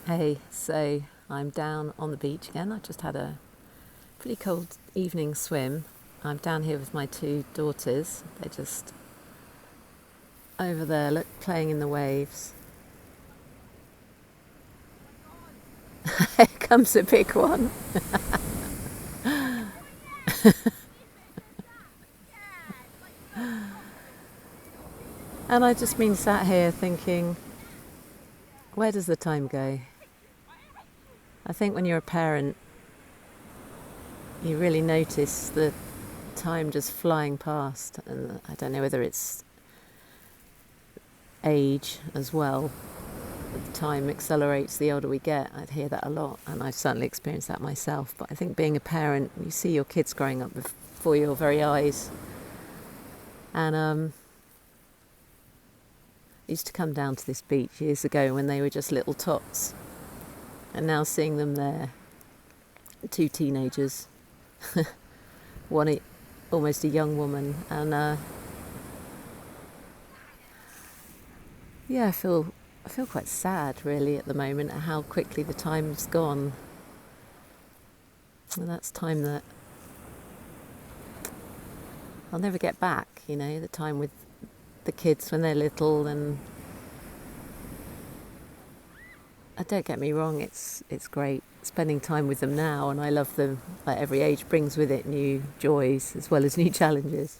Hey, so I'm down on the beach again. I just had a pretty cold evening swim. I'm down here with my two daughters. They're just over there, look, playing in the waves. Here comes a big one. And I just been sat here thinking, where does the time go? I think when you're a parent, you really notice the time just flying past. And I don't know whether it's age as well. The time accelerates the older we get. I'd hear that a lot, and I've certainly experienced that myself. But I think being a parent, you see your kids growing up before your very eyes. And I used to come down to this beach years ago when they were just little tots, and now seeing them there, two teenagers, one almost a young woman, and yeah, I feel quite sad really at the moment at how quickly the time's gone. And that's time that I'll never get back, the time with the kids when they're little. And don't get me wrong, it's great spending time with them now, and I love them. Like, every age brings with it new joys as well as new challenges.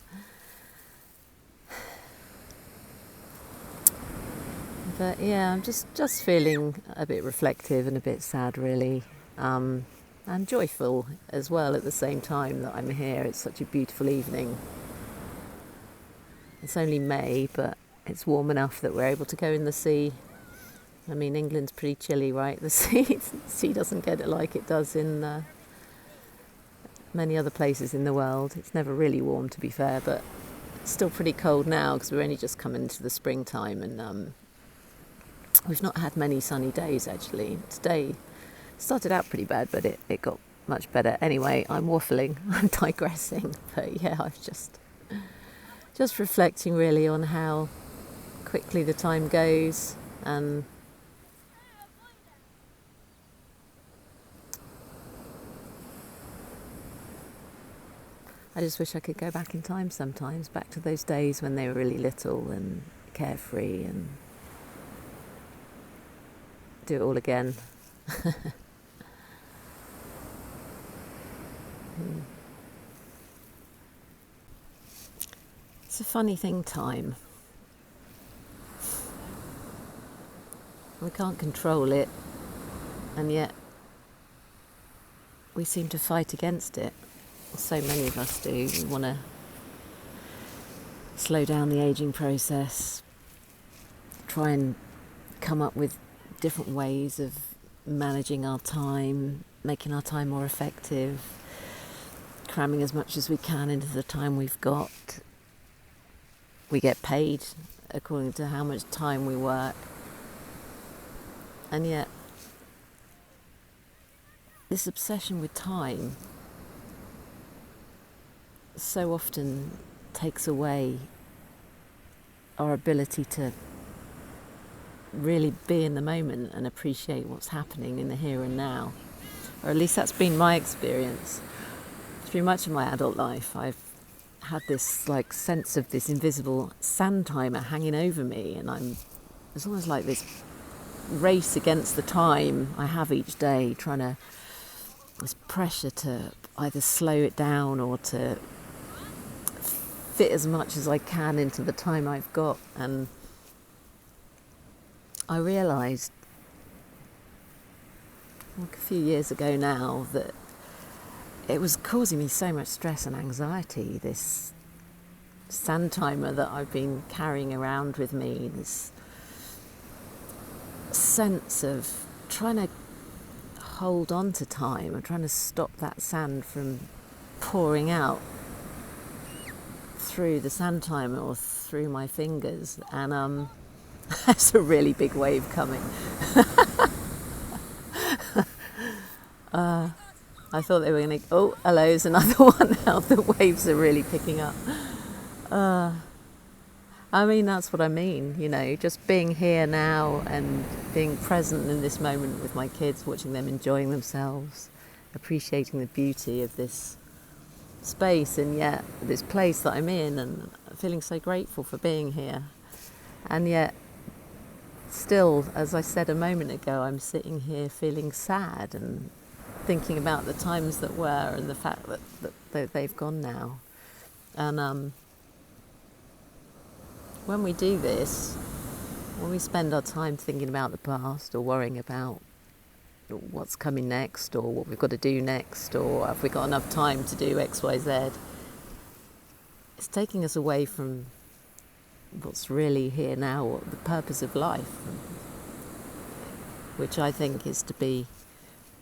But yeah, I'm just feeling a bit reflective and a bit sad really, and joyful as well at the same time that I'm here. It's such a beautiful evening. It's only May, but it's warm enough that we're able to go in the sea. I mean, England's pretty chilly, right? The sea doesn't get it like it does in many other places in the world. It's never really warm, to be fair, but it's still pretty cold now because we're only just coming into the springtime, and we've not had many sunny days actually. Today started out pretty bad, but it got much better. Anyway, I'm waffling, I'm digressing, but yeah, I've just reflecting really on how quickly the time goes, and I just wish I could go back in time sometimes, back to those days when they were really little and carefree, and do it all again. It's a funny thing, time. We can't control it, and yet we seem to fight against it. So many of us do. We want to slow down the aging process, try and come up with different ways of managing our time, making our time more effective, cramming as much as we can into the time we've got. We get paid according to how much time we work, and yet this obsession with time so often takes away our ability to really be in the moment and appreciate what's happening in the here and now. Or at least that's been my experience. Through much of my adult life, I've had this sense of this invisible sand timer hanging over me, and it's almost like this race against the time I have each day, this pressure to either slow it down or to fit as much as I can into the time I've got. And I realised a few years ago now that it was causing me so much stress and anxiety, this sand timer that I've been carrying around with me, this sense of trying to hold on to time and trying to stop that sand from pouring out through the sand timer or through my fingers. And that's a really big wave coming. I thought they were going to... Oh, hello, there's another one now. The waves are really picking up. I mean, that's what I mean, just being here now and being present in this moment with my kids, watching them enjoying themselves, appreciating the beauty of this space and yet this place that I'm in, and feeling so grateful for being here. And yet, still, as I said a moment ago, I'm sitting here feeling sad and thinking about the times that were and the fact that they've gone now. And when we do this, when we spend our time thinking about the past or worrying about what's coming next or what we've got to do next or have we got enough time to do X, Y, Z, it's taking us away from what's really here now, or the purpose of life, which I think is to be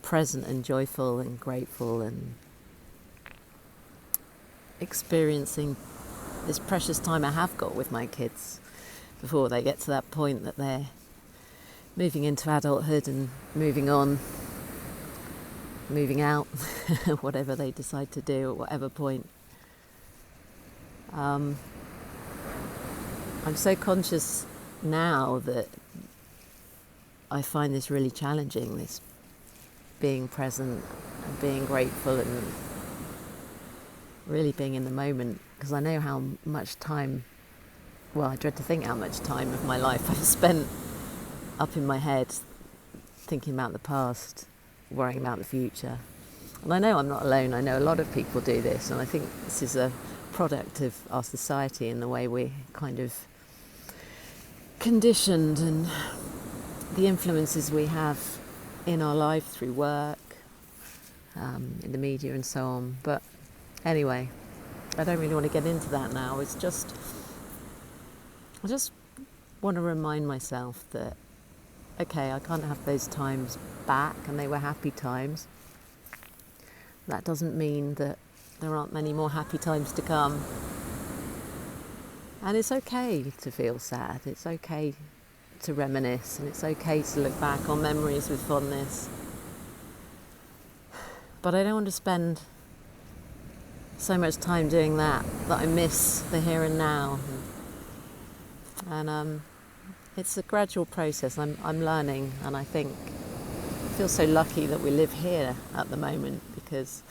present and joyful and grateful and experiencing this precious time I have got with my kids before they get to that point that they're moving into adulthood and moving on, moving out, whatever they decide to do at whatever point. I'm so conscious now that I find this really challenging, this being present and being grateful and really being in the moment, because I know how much time, I dread to think how much time of my life I've spent up in my head thinking about the past, worrying about the future. And I know I'm not alone. I know a lot of people do this, and I think this is a product of our society and the way we're kind of conditioned and the influences we have in our life through work, in the media and so on. But anyway, I don't really want to get into that now. I just want to remind myself that, okay, I can't have those times back, and they were happy times. That doesn't mean that there aren't many more happy times to come. And it's okay to feel sad. It's okay to reminisce, and it's okay to look back on memories with fondness. But I don't want to spend so much time doing that I miss the here and now. And it's a gradual process. I'm learning, and I think I feel so lucky that we live here at the moment, because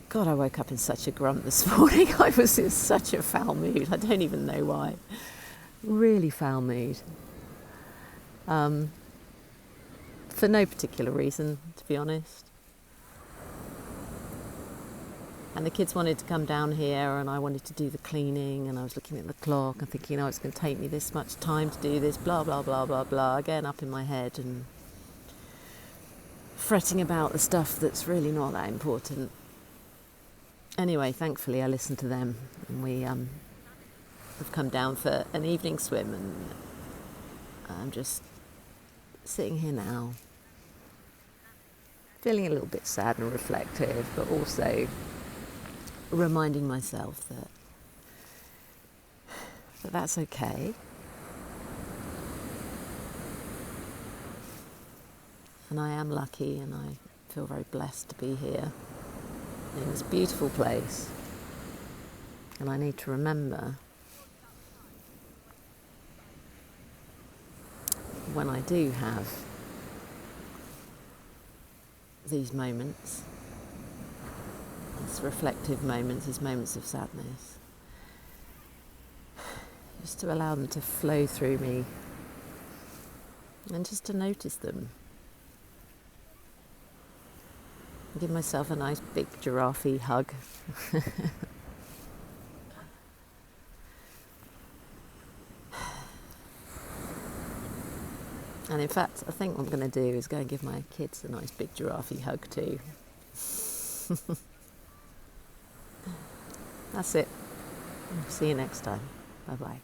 God, I woke up in such a grump this morning. I was in such a foul mood. I don't even know why. Really foul mood. For no particular reason, to be honest. And the kids wanted to come down here, and I wanted to do the cleaning, and I was looking at the clock and thinking, it's going to take me this much time to do this, blah, blah, blah, blah, blah, again up in my head and fretting about the stuff that's really not that important. Anyway, thankfully I listened to them, and we have come down for an evening swim, and I'm just sitting here now, feeling a little bit sad and reflective, but also reminding myself that that's okay. And I am lucky, and I feel very blessed to be here in this beautiful place. And I need to remember, when I do have these moments, these reflective moments, these moments of sadness, just to allow them to flow through me and just to notice them. Give myself a nice big giraffe hug. And in fact, I think what I'm going to do is go and give my kids a nice big giraffe hug too. That's it. See you next time. Bye-bye.